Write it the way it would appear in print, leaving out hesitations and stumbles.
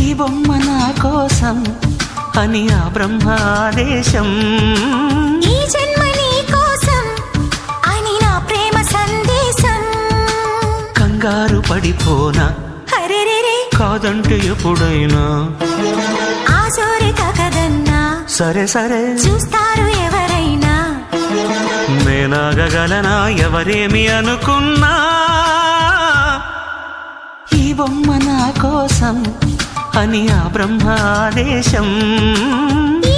ఈ బొమ్మ నా కోసం అని ఆ బ్రహ్మాదేశం, ఈ జన్మ నీ కోసం అని నా ప్రేమ సందేశం. కంగారు పడిపోనా హరిరిరి కాదంటే ఎప్పుడైనా, ఆ జోరి కదన్నా సరే సరే చూస్తారు ఎవరైనా. నేనాగగలనా ఎవరేమి అనుకున్నా, ఈ బొమ్మ నా కోసం అని ఆ బ్రహ్మాదేశం. ఈ